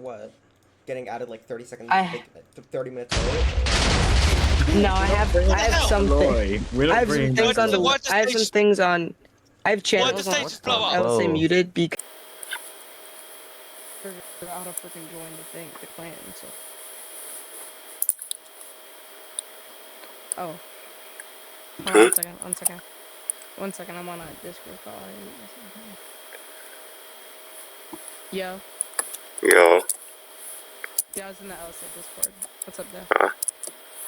What? Getting added like 30 seconds, I 30 minutes late? no, I have something. Glory. We don't I have some bring things on the. What the I have some stage? things on. I have What the channels on. stage just blow up? I will say Whoa. muted because how to freaking join the thing, the clan. So. Oh. Hold on 1 second. 1 second. 1 second. I'm on a Discord call. Yo. Yo. Yeah, I was in the LSA Discord. What's up there? Huh?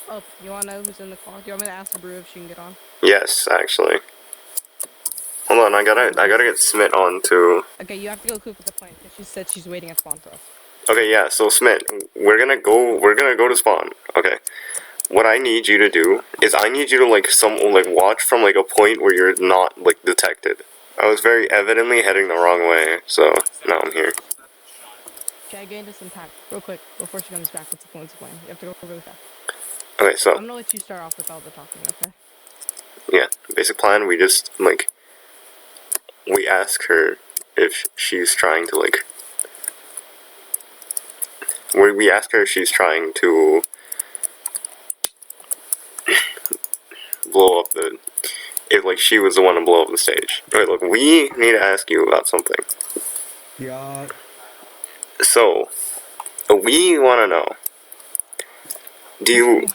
Oh, you wanna know who's in the call? Do you want me to ask the Brew if she can get on? Yes, actually. Hold on, I gotta get Smith on too. Okay, you have to go cook with the plant because she said she's waiting at spawn for us. Okay, yeah. So Smith, we're gonna go to spawn. Okay. What I need you to do is I need you to like watch from like a point where you're not like detected. I was very evidently heading the wrong way, so now I'm here. Okay, I gained us some time. Real quick, before she comes back, what's the plan? You have to go really fast. Okay, so I'm gonna let you start off with all the talking, okay? yeah, basic plan. We just we ask her if she's trying to we ask her if she's trying to blow up the if like she was the one to blow up the stage. Okay, look, we need to ask you about something. Yeah. So we want to know. Do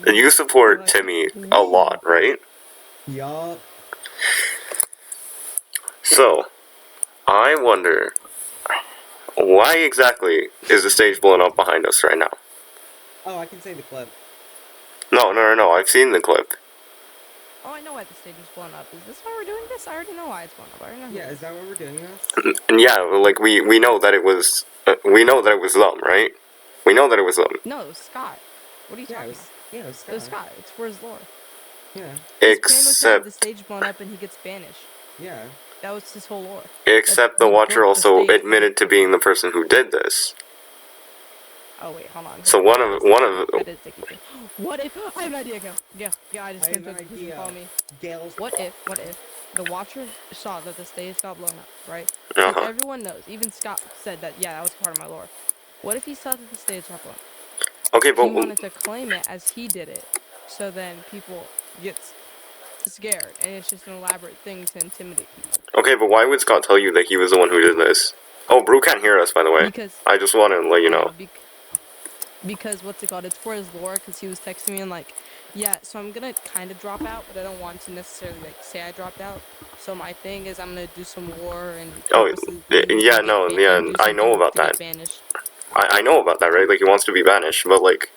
you support Timmy a lot, right? Yeah. So I wonder why exactly is the stage blowing up behind us right now? Oh, I can say the clip. No. I've seen the clip. Oh, I know why the stage is blown up. Is this why we're doing this? I already know why it's blown up. I already know. Yeah, is that why we're doing this? And yeah, like we know that it was them, right? We know that it was them. No, it was Scott. What are you talking about? Yeah, it was Scott. It was Scott. It's for his lore. Yeah. His plan was to have Except the stage blown up and he gets banished. Yeah. That was his whole lore. except the Watcher also admitted to being the person who did this. Oh wait, hold on. So one of What if I have an idea, Gail? Yeah, I just I came have to an the idea. follow me. Gale's. What if the Watcher saw that the stage got blown up, right? Uh-huh. And everyone knows. Even Scott said that. Yeah, that was part of my lore. What if he saw that the stage got blown up? Okay, but He wanted to claim it as he did it, so then people get scared, and it's just an elaborate thing to intimidate people. okay, but why would Scott tell you that he was the one who did this? Oh, Brew can't hear us, by the way. Because I just want to let you know. Because what's it called? It's for his lore. Because he was texting me and like, yeah. So I'm gonna kind of drop out, but I don't want to necessarily like say I dropped out. So my thing is I'm gonna do some lore and. Oh, yeah, no, yeah, I know about that. I know about that, right? Like he wants to be banished, but like,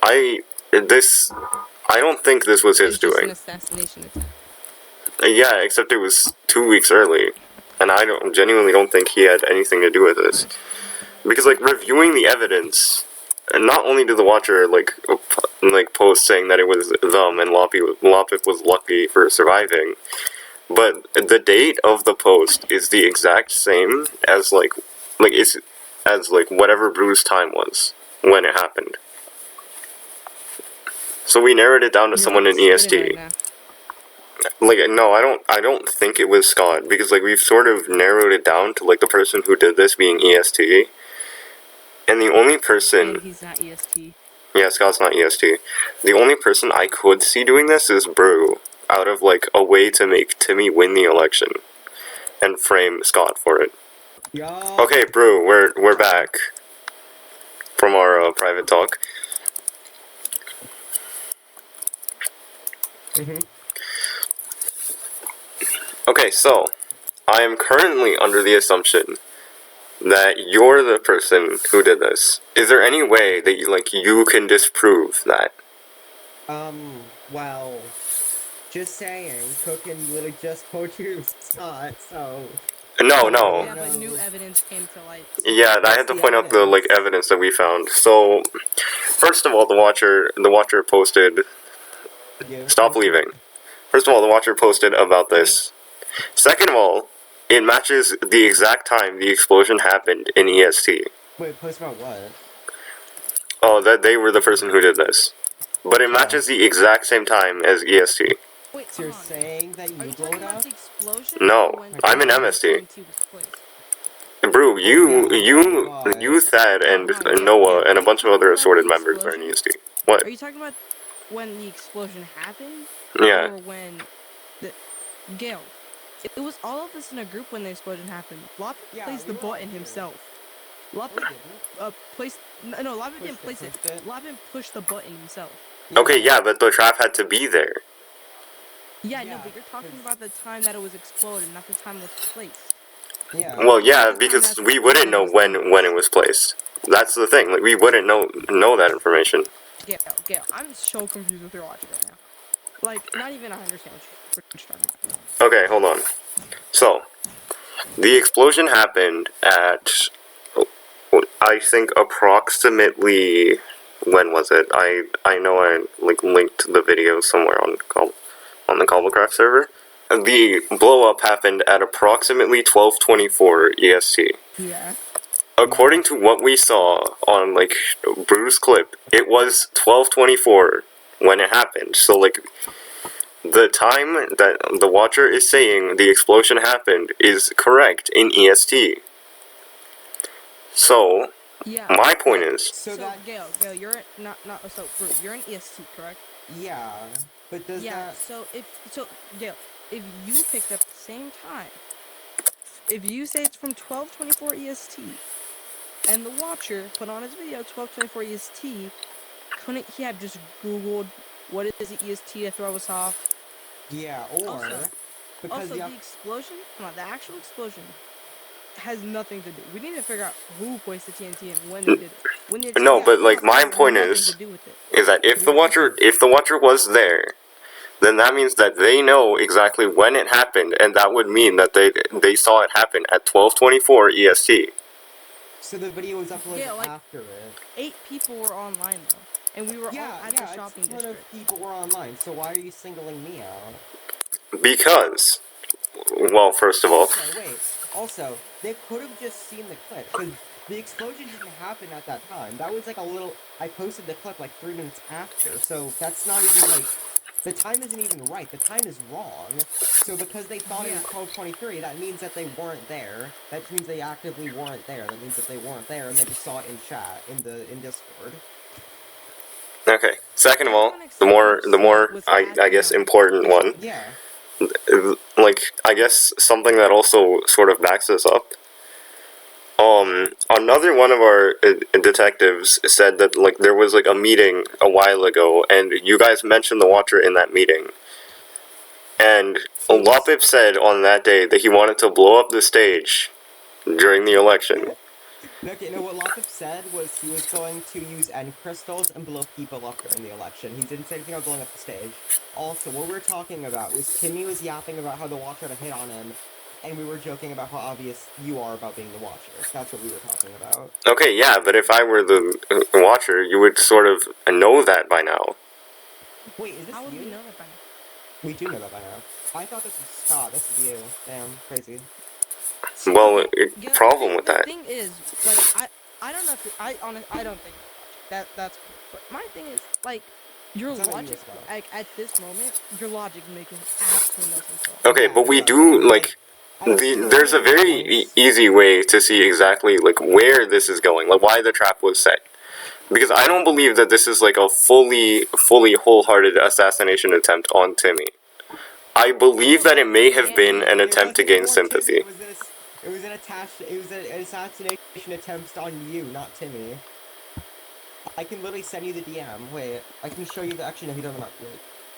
I don't think this was his It's just doing. an assassination attempt. Yeah, except it was 2 weeks early, and I genuinely don't think he had anything to do with this. Because like reviewing the evidence, and not only did the Watcher like post saying that it was them and Lopik was lucky for surviving, but the date of the post is the exact same as it's as whatever Brew's time was when it happened. So we narrowed it down to someone in EST. Like no, I don't think it was Scott because like we've sort of narrowed it down to like the person who did this being EST. And the only person... He's not EST. Yeah, Scott's not EST. The only person I could see doing this is Brew, out of, like, a way to make Timmy win the election. And frame Scott for it. Yeah. Okay, Brew, we're back. From our, private talk. Okay, so, I am currently under the assumption that you're the person who did this. Is there any way that you can disprove that? Well, just saying, Cookin literally just told you Scott, so... No. Yeah, but new evidence came to light. Yeah, I had to point out the evidence that we found. So, first of all, the Watcher posted. Stop leaving. First of all, the Watcher posted about this. Second of all, it matches the exact time the explosion happened in EST. Wait, post about what? Oh, that they were the person who did this. But it matches the exact same time as EST. Wait, so you're saying that you blew it up? No, I'm in MST. Brew, you, Thad, and Noah, and a bunch of other assorted members are in EST. What? Are you talking about when the explosion happened? Yeah. Or when the Gale? It was all of us in a group when the explosion happened. Lop placed the button himself. Lop placed no, Lop didn't place it. Lop pushed the button himself. Okay, yeah, but the trap had to be there. Yeah, no, but you're talking about the time that it was exploded, not the time it was placed. Yeah. Well, yeah, because we wouldn't know when it was placed. That's the thing. Like, we wouldn't know that information. Gale, I'm so confused with your logic right now. Like, not even I understand what you're talking about. Okay, hold on. So, the explosion happened at, I think, approximately, when was it? I know I like linked the video somewhere on the Cobblecraft server. The blow up happened at approximately 12:24 EST. Yeah. According to what we saw on like Brew's clip, it was 12:24 when it happened. So like the time that the watcher is saying the explosion happened is correct in EST. So Yeah. my point is, So Gale, you're Brew, you're in EST, correct? Yeah, but does that? Gale, if you picked up the same time, if you say it's from 12:24 EST, and the watcher put on his video 12:24 EST, couldn't he have just Googled what is the EST to throw us off? Yeah, or because the explosion, the actual explosion has nothing to do. We need to figure out who placed the TNT and when they did it. no, but like my point is that if the watcher was there, then that means that they know exactly when it happened, and that would mean that they saw it happen at 12:24 EST. So the video was uploaded after it. 8 people were online though, and we were all at the shopping district. Of people were online. So why are you singling me out? Because, well, first of all. Also, they could have just seen the clip because the explosion didn't happen at that time. That was like a little. I posted the clip like 3 minutes after, so that's not even like. The time isn't even right. The time is wrong. So because they thought it was 12:23, that means that they weren't there. That means they actively weren't there. That means that they weren't there, and they just saw it in chat in Discord. Okay. Second of all, the more I guess important one. Yeah. Like I guess something that also sort of backs this up. Another one of our detectives said that like there was like a meeting a while ago, and you guys mentioned the watcher in that meeting. And Lopip said on that day that he wanted to blow up the stage during the election. Okay, no, what Lopip said was he was going to use end crystals and blow people up during the election. He didn't say anything about blowing up the stage. Also, what we were talking about was Timmy was yapping about how the watcher had a hit on him, and we were joking about how obvious you are about being the watcher. That's what we were talking about. Okay, yeah, but if I were the watcher, you would sort of know that by now. Wait, is this How would you? we know that by now? We do know that by now. I thought this was Scott. This is you. Damn, crazy. Well, problem with that. The thing is, like, I don't know if I don't think that's cool. But my thing is, like, your logic, like, at this moment, your logic making absolutely no sense. Okay, but we do, like, there's a very easy way to see exactly, like, where this is going, like, why the trap was set. Because I don't believe that this is, like, a fully wholehearted assassination attempt on Timmy. I believe that it may have been an attempt to gain sympathy. It was an assassination attempt on you, not Timmy. I can literally send you the DM. Wait, I can show you the. Actually, no, he doesn't.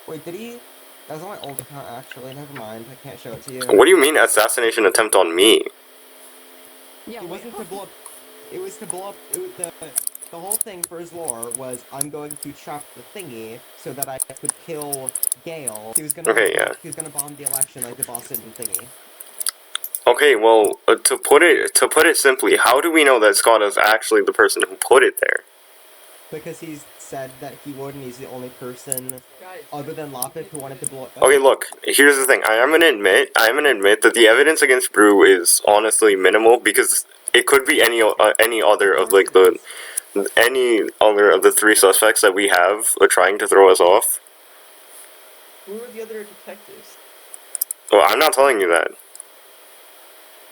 Wait, did he? That was on my old account, actually. Never mind. I can't show it to you. What do you mean, assassination attempt on me? Yeah, it wasn't to blow up. It was to blow up. The whole thing for his lore was I'm going to trap the thingy so that I could kill Gale. He was gonna. He was gonna bomb the election like the boss did in thingy. Okay, well, to put it simply, how do we know that Scott is actually the person who put it there? Because he's said that he would, and he's the only person other than Lopit who wanted to blow up. Okay, look, here's the thing. I am gonna admit that the evidence against Brew is honestly minimal because it could be any other of like any other of the 3 suspects that we have trying to throw us off. Who are the other detectives? Well, I'm not telling you that.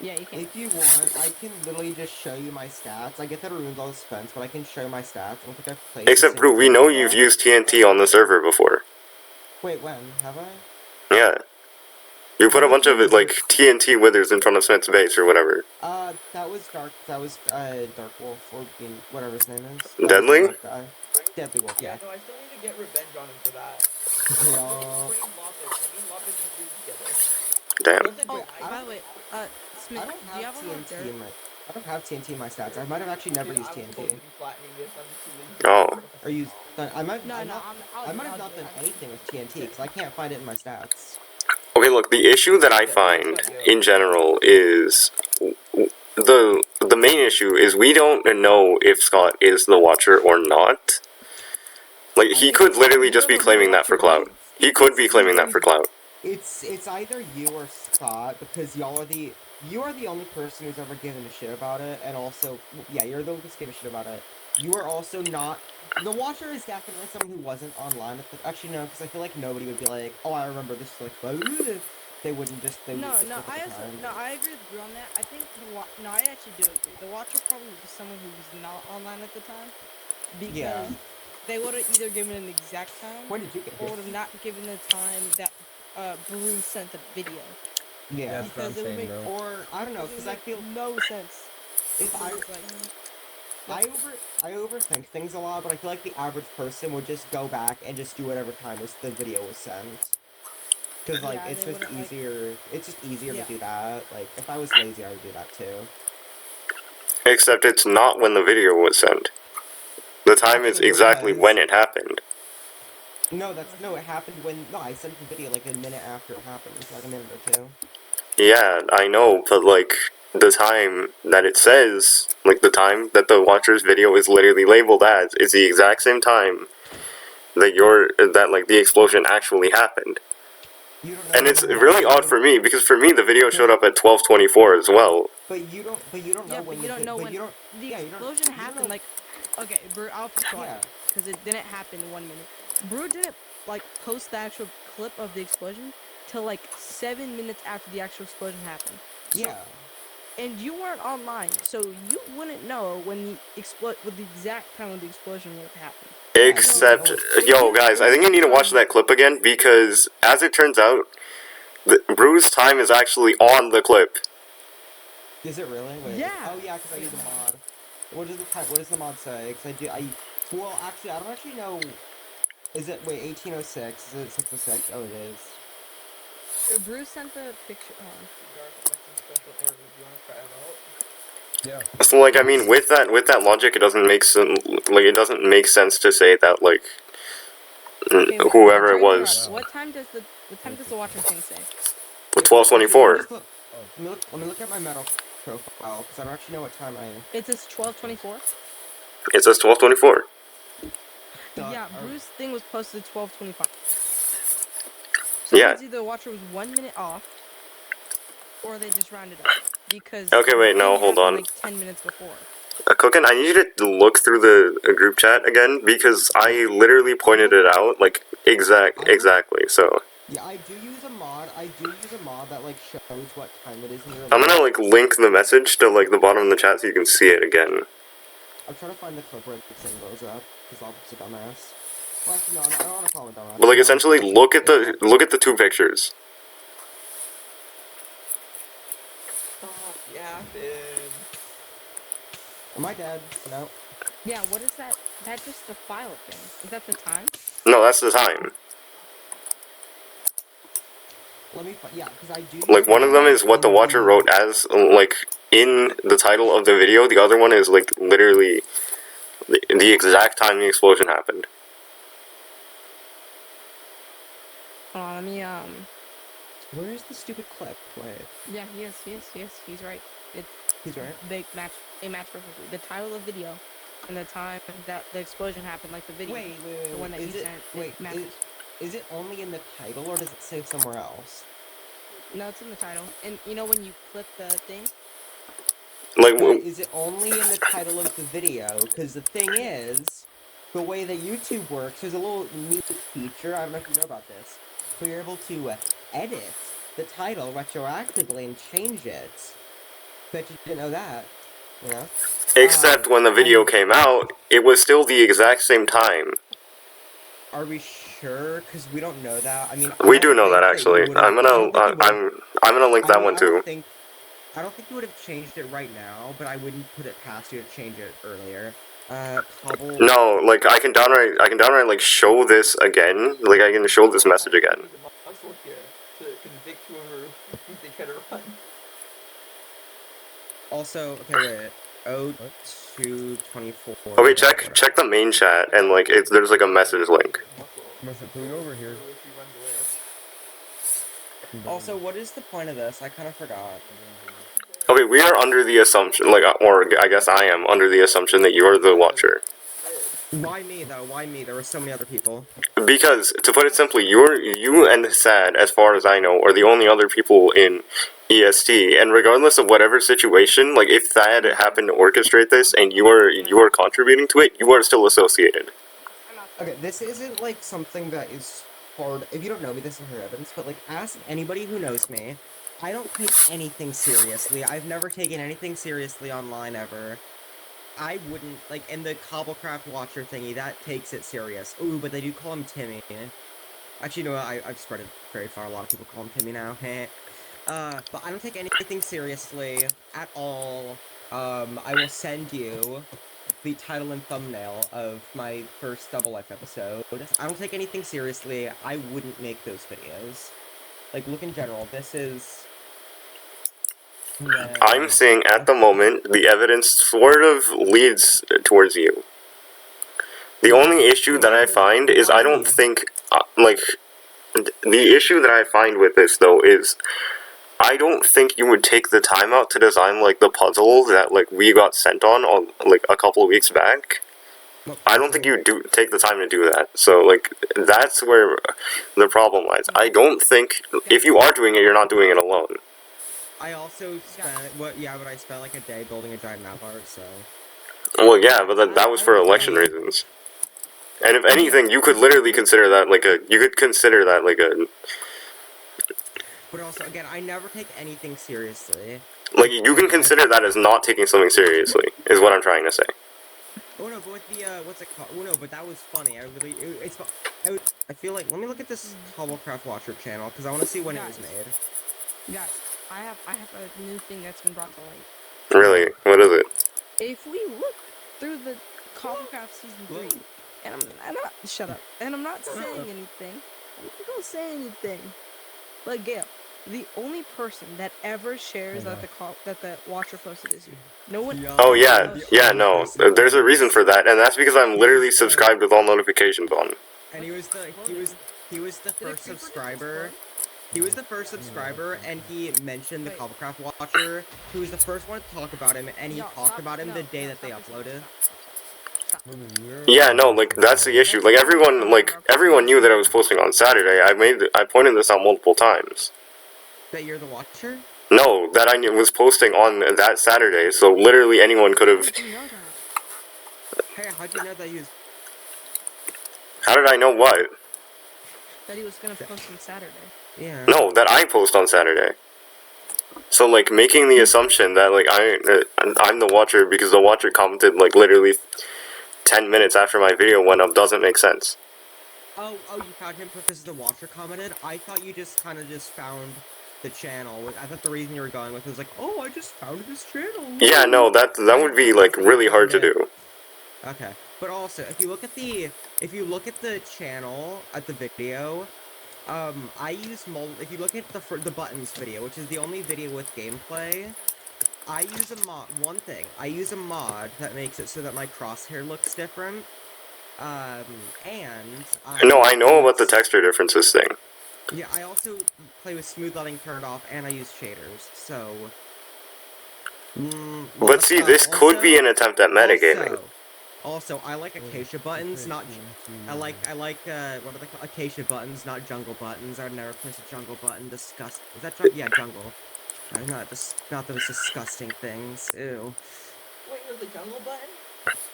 Yeah, you can. If you want, I can literally just show you my stats. I get that it ruins all the suspense, but I can show you my stats. I don't think I've played Except, Brew, we know you've used TNT on the server before. Wait, when? Have I? Yeah. You put a bunch of, Use like, it. TNT withers in front of Smith's base or whatever. That was Dark Wolf, or whatever his name is. Deadly? That was the guy. Deadly Wolf, Yeah, yeah. no, I still need to get revenge on him for that. Yeah. Train Loppet. I mean, Loppet and Brew together. Damn. Listen, Oh, wait, by the way, Smith, I don't do you have have a lot TNT there? in my. I don't have TNT in my stats. I might have actually never dude, used I was supposed TNT. to be flattening this. I'm just too lazy. Oh. Or used. I might. No, I no, might have I'll not do it. done anything with TNT because I can't find it in my stats. Okay, look, the issue that I find in general is the main issue is we don't know if Scott is the Watcher or not. Like, he could literally just be claiming that for clout. He could be claiming that for clout. It's either you or Scott because you are the only person who's ever given a shit about it, and also yeah, you're the one who's given a shit about it. You are also not. The Watcher is definitely someone who wasn't online at the. Actually, no, because I feel like nobody would be like, "Oh, I remember this." Like, they wouldn't just. They No, would no, look at I the also, time. no, I agree with Brew on that. I think no, I actually do agree. The Watcher probably was someone who was not online at the time because Yeah. they would have either given an exact time When did you get or here? would have not given the time that Brew sent the video. Yeah. That's what I'm Because it would saying, make bro. Or I don't know, it because would I make feel no sense. if I It's like, I overthink things a lot, but I feel like the average person would just go back and just do whatever time the video was sent. Because like Yeah, it's they just wouldn't, like- easier. It's just easier Yeah. to do that. Like if I was lazy, I would do that too. Except it's not when the video was sent. The time is Actually, it exactly was. when it happened. No, it happened when I sent the video like a minute after it happened, like a minute or two. Yeah, I know, but like the time that it says, like the time that the Watcher's video is literally labeled as, is the exact same time that like the explosion actually happened. You don't know. And it's really odd for me because for me the video showed up at 12:24 as well. But you don't. But you don't know yeah, when. but you don't know when But you don't. the Yeah, you don't. explosion You don't happened. know- Like, okay, Brew, I'll try Yeah. because it didn't happen in 1 minute. Brew didn't like post the actual clip of the explosion till like 7 minutes after the actual explosion happened. Yeah. And you weren't online, so you wouldn't know when with the exact time of the explosion would have happened. Except, yo guys, I think I need to watch that clip again because as it turns out, Brew's time is actually on the clip. Is it really? Wait. Yeah. Oh yeah, because I use a mod. What does the type? What does the mod say? Because I do. Well, actually, I don't actually know. Is it 1806? Is it 606? Oh, it is. Brew sent the picture. Yeah. So like I mean with that logic it doesn't make sense to say that like Okay, whoever it during was What time does the Watcher thing say? with 12:24. Let me look at my metal profile because I don't actually know what time I am. It says 12:24. It says 12:24. Yeah, or- Brew's thing was posted 12:25. So Yeah. either the Watcher was 1 minute off, or they just rounded up because. Okay, wait, the no, thing hold happened, on. Like 10 minutes before. Cookin, I need you to look through the group chat again because I literally pointed it out like exactly. So Yeah, I do use a mod. That like shows what time it is in real I'm life. gonna like link the message to like the bottom of the chat so you can see it again. I'm trying to find the clip where the thing blows up because I'm just a dumbass. Well, actually, no, I don't want to call him a dumbass. But like essentially look at the two pictures. Stop yapping. Am I dead? No. Yeah, what is that? That's just a file thing. Is that the time? No, that's the time. Let me. Yeah, because I do. Like one of them is what the Watcher wrote as like in the title of the video. The other one is like literally the exact time the explosion happened. Hold on, let me Where's the stupid clip? Wait. Yeah, he's right. He's right. They match perfectly. The title of the video and the time that the explosion happened, like the video. Wait. The one that is he it? sent. Wait. matches. Is it only in the title or does it say somewhere else? No, it's in the title. And you know when you click the thing? Like Is it only in the title of the video? Because the thing is, the way that YouTube works, there's a little neat feature. I don't know if you know about this. Where you're able to edit the title retroactively and change it. Bet you didn't know that. You know? Except when the video and- came out, it was still the exact same time. Are we sure? Because we don't know that. I mean, We do know that actually. I'm gonna link that one I too. don't think you would have changed it right now, but I wouldn't put it past you to change it earlier. Cobble. No, like I can downright like show this again. Like I can show this message again. Use the muscle here to convict whoever they try to run. Also, okay, wait. 0224. Oh wait, check the main chat and like there's like a message link. Muscle. Must have pulled over here. If he runs away. Also, what is the point of this? I kind of forgot. Okay, we are under the assumption, like, or I guess I am under the assumption that you're the watcher. Why me though? Why me? There were so many other people. Because, to put it simply, you and Sad, as far as I know, are the only other people in EST. And regardless of whatever situation, like if Thad happened to orchestrate this and you are contributing to it, you are still associated. Okay, this isn't like something that is hard. If you don't know me, this is hard evidence. But like, ask anybody who knows me. I don't take anything seriously. I've never taken anything seriously online ever. I wouldn't, like, in the Cobblecraft Watcher thingy, that takes it serious. Ooh, but they do call him Timmy. Actually, you know what, I've spread it very far, a lot of people call him Timmy now, but I don't take anything seriously at all. I will send you the title and thumbnail of my first Double Life episode. I don't take anything seriously, I wouldn't make those videos. Like, look in general, this is... I'm saying at the moment, the evidence sort of leads towards you. The only issue that I find is I don't think, like, the issue that I find with this, though, is I don't think you would take the time out to design, like, the puzzle that, like, we got sent on, like, a couple of weeks back. I don't think you do take the time to do that. So, like, that's where the problem lies. I don't think, if you are doing it, you're not doing it alone. I also spent, but I spent like a day building a giant map art, so... Well, yeah, but that was for election reasons. And if anything, you could literally consider that like a, But also, again, I never take anything seriously. like, you can consider that as not taking something seriously, is what I'm trying to say. Oh no, but with the, what's it called? Oh no, but that was funny. I feel like, let me look at this Cobblecraft Watcher channel, because I want to see when it was made. Guys, I have a new thing that's been brought to light. Really? What is it? If we look through the Cobblecraft season 3, and I'm not shut up, and I'm not saying anything. I'm not gonna say anything. But Gail, the only person that ever shares that the Watcher posted is you. No one. Oh yeah, no. There's a reason for that, and that's because I'm literally subscribed with all notifications on. And he was the first subscriber. He was the first subscriber, and he mentioned the Cobblecraft Watcher. He was the first one to talk about him, and he talked about him the day that they uploaded. Yeah, no, like, that's the issue. Like, everyone knew that I was posting on Saturday. I pointed this out multiple times. That you're the Watcher? No, that I was posting on that Saturday, so literally anyone could have... Hey, how'd you know that he was... How did I know what? That he was gonna post on Saturday. Yeah. No, that I post on Saturday. So, like, making the assumption that, like, I'm the Watcher because the Watcher commented, like, literally 10 minutes after my video went up doesn't make sense. Oh, you found him because the Watcher commented? I thought you just kind of found the channel. I thought the reason you were going with was like, oh, I just found this channel. Yeah, no, that would be, like, really hard to do. Okay. But also, if you look at the channel, at the video, I use if you look at the buttons video, which is the only video with gameplay, I use a mod, I use a mod that makes it so that my crosshair looks different, No, I know about the texture differences thing. Yeah, I also play with smooth lighting turned off, and I use shaders, so... But see, this could be an attempt at metagaming. Also, I like acacia buttons, not... I like, what are they called? Acacia buttons, not jungle buttons. I would never place a jungle button. Disgust... Is that jungle? Yeah, jungle. Not those disgusting things. Ew. Wait, there's a jungle button?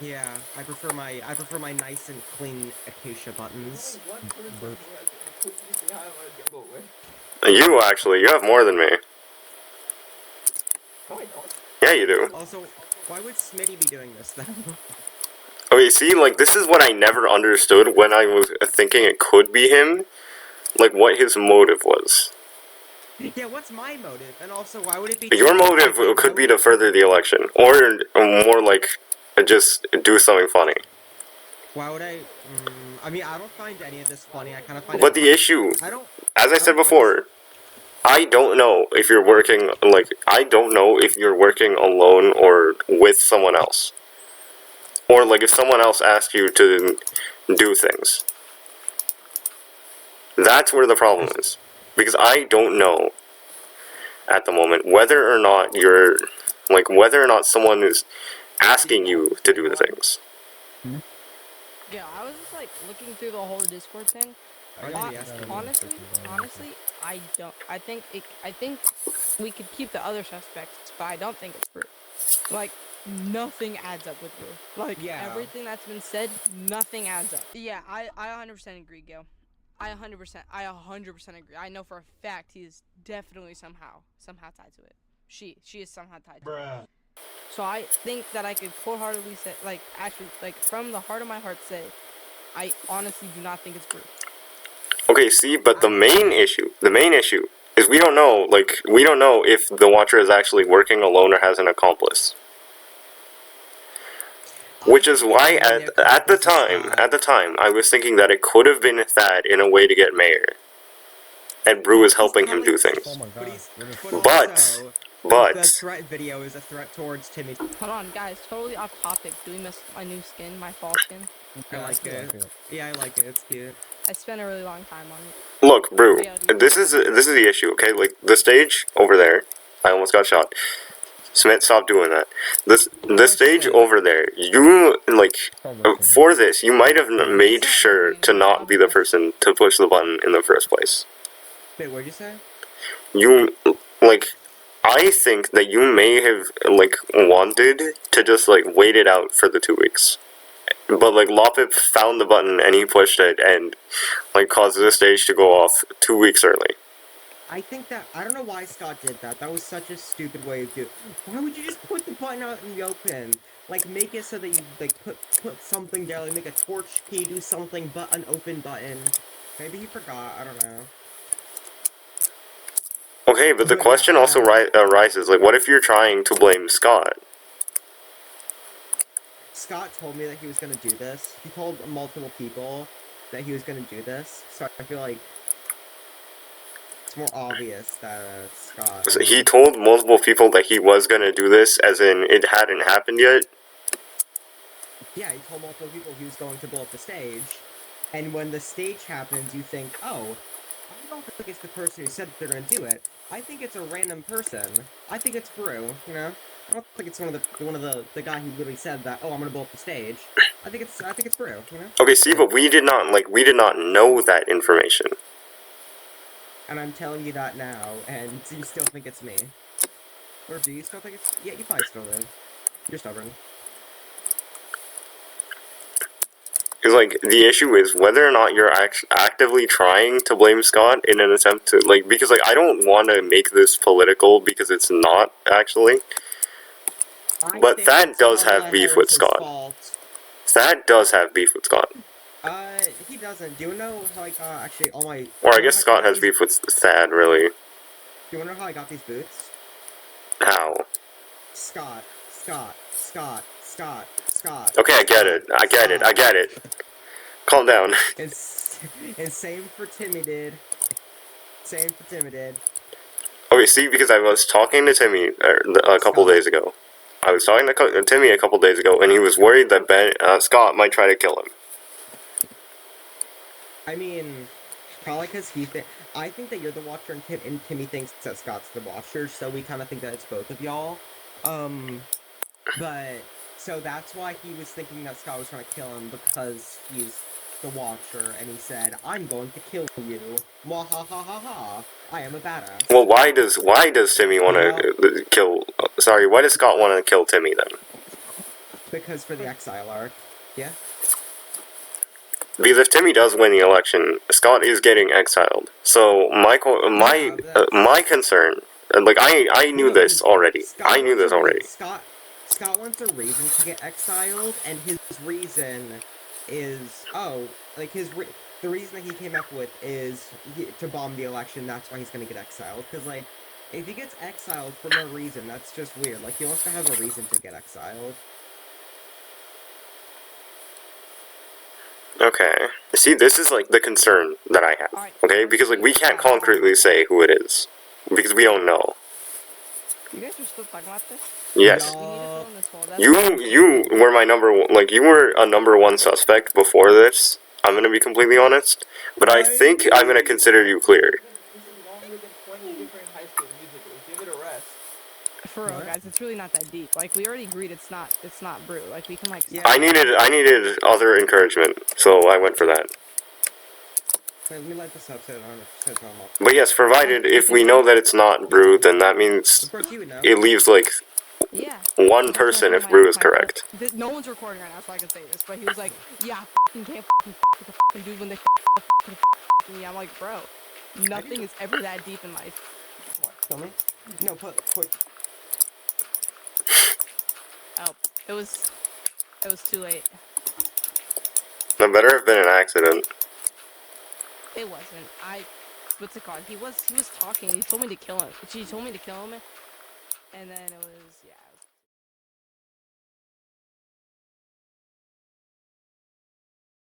Yeah, I prefer my nice and clean acacia buttons. Only one person who has completely high on a jungle with. You, actually, you have more than me. No, I don't. Yeah, you do. Also, why would Smitty be doing this though? Okay, see, like, this is what I never understood when I was thinking it could be him. Like, what his motive was. Yeah, what's my motive? And also, why would it be? Your Timmy? motive Why could be would- to further the election. Or more like, just do something funny. Why would I? I mean, I don't find any of this funny. I kind of find But it. the issue, I don't. as I said don't find before, I don't know if you're working, like, I don't know if you're working alone or with someone else. Or, like, if someone else asks you to do things. That's where the problem is. Because I don't know at the moment whether or not you're, like, whether or not someone is asking you to do the things. Yeah, I was just like looking through the whole Discord thing. I Hon- gotta ask you. honestly, I don't. I think we could keep the other suspects, but I don't think it's Brew. Like nothing adds up with Brew. Like Yeah. everything that's been said, nothing adds up. Yeah, I 100% agree, Gil. I 100% agree. I know for a fact he is definitely somehow tied to it. She is somehow tied to it. So I think that I could wholeheartedly say, like, actually, like, from the heart of my heart say, I honestly do not think it's Brew. Okay, see, but the main issue is we don't know, like, we don't know if the Watcher is actually working alone or has an accomplice. Which is why at the time, I was thinking that it could have been Thad in a way to get Mayor. And Brew is helping him do Oh things. my But god. he's. What is But, But- also, the But, threat video is a threat towards Timmy. Hold on, guys, totally off topic. Do we miss my new skin, my fall skin? I like it. Yeah, I like it. It's cute. I spent a really long time on it. look, Brew, this is the issue, okay? Like, the stage over there, I almost got shot. Smith, stop doing that. The stage over there, you, like, for this, you might have made sure to not be the person to push the button in the first place. Wait, what'd you say? You, like, I think that you may have, like, wanted to just, like, wait it out for the 2 weeks. But, like, Lopip found the button and he pushed it and, like, caused the stage to go off 2 weeks early. I think that I don't know why Scott did that. That was such a stupid way of doing. Why would you just put the button out in the open? Like make it so that you like put something there, like make a torch key, do something, but an open button. Maybe he forgot. I don't know. Okay, but the question also arises, like, what if you're trying to blame Scott? Scott told me that he was gonna do this. He told multiple people that he was gonna do this. So I feel like it's more obvious that Scott. So he told multiple people that he was gonna do this, as in it hadn't happened yet. Yeah, he told multiple people he was going to blow up the stage. And when the stage happens, you think, oh, I don't think it's the person who said that they're gonna do it. I think it's a random person. I think it's Brew, you know? I don't think it's one of the guy who literally said that, oh, I'm gonna blow up the stage. I think it's Brew, you know? Okay, see, but we did not know that information. And I'm telling you that now, and you still think it's me. Or do you still think it's... Yeah, you probably still do. You're stubborn. Because, like, the issue is whether or not you're actively trying to blame Scott in an attempt to, like, because, like, I don't want to make this political because it's not, actually. But Thad does have beef with Scott. Thad does have beef with Scott. He doesn't. Do you know how I got actually all my... Or I guess Scott has beef with Thad, really. Do you wanna know how I got these boots? How? Scott. Okay, I get it. Calm down. And same for Timmy did. Okay, see, because I was talking to Timmy a couple days ago. I was talking to Timmy a couple days ago, and he was worried that Scott might try to kill him. I mean, probably because I think that you're the Watcher and Timmy thinks that Scott's the Watcher, so we kind of think that it's both of y'all. But, so that's why he was thinking that Scott was trying to kill him, because he's the Watcher, and he said, I'm going to kill you. Mwahahaha. I am a badass. Well, why does Timmy want to kill... Sorry, why does Scott want to kill Timmy, then? Because for the exile arc. Yeah? Because if Timmy does win the election, Scott is getting exiled. So my concern And like I knew No, this 'cause already. Scott I knew wants this a rea- already. Scott wants a reason to get exiled, and his reason is the reason that he came up with is to bomb the election. That's why he's gonna get exiled. Because like, if he gets exiled for no reason, that's just weird. Like he wants to have a reason to get exiled. Okay. See, this is like the concern that I have. Alright. Okay, because like we can't concretely say who it is because we don't know. You guys are still talking about this? Yes. We need to fill in this hole. That's You were my number one, like you were a number one suspect before this. I'm gonna be completely honest, but I think I'm gonna consider you clear. This is longer than 20 different high school musicals. Give it a rest. For real, What? guys, it's really not that deep. Like we already agreed, it's not Brew. Like we can like. Yeah. I needed other encouragement, so I went for that. Wait, let me light this up so I don't have to turn off. But yes, provided if we know that it's not Brew, then that means Of course, you would know. it leaves like Yeah. one That's person like if Brew is correct. No one's recording right now, so I can say this. But he was like, "Yeah, fucking can't fucking with the fucking dude when they fucking me." I'm like, bro, nothing is ever that deep in life. Tell me. No, put. Oh, it was too late. That better have been an accident. It wasn't. What's it called? He was talking. He told me to kill him. She told me to kill him, and then it was yeah.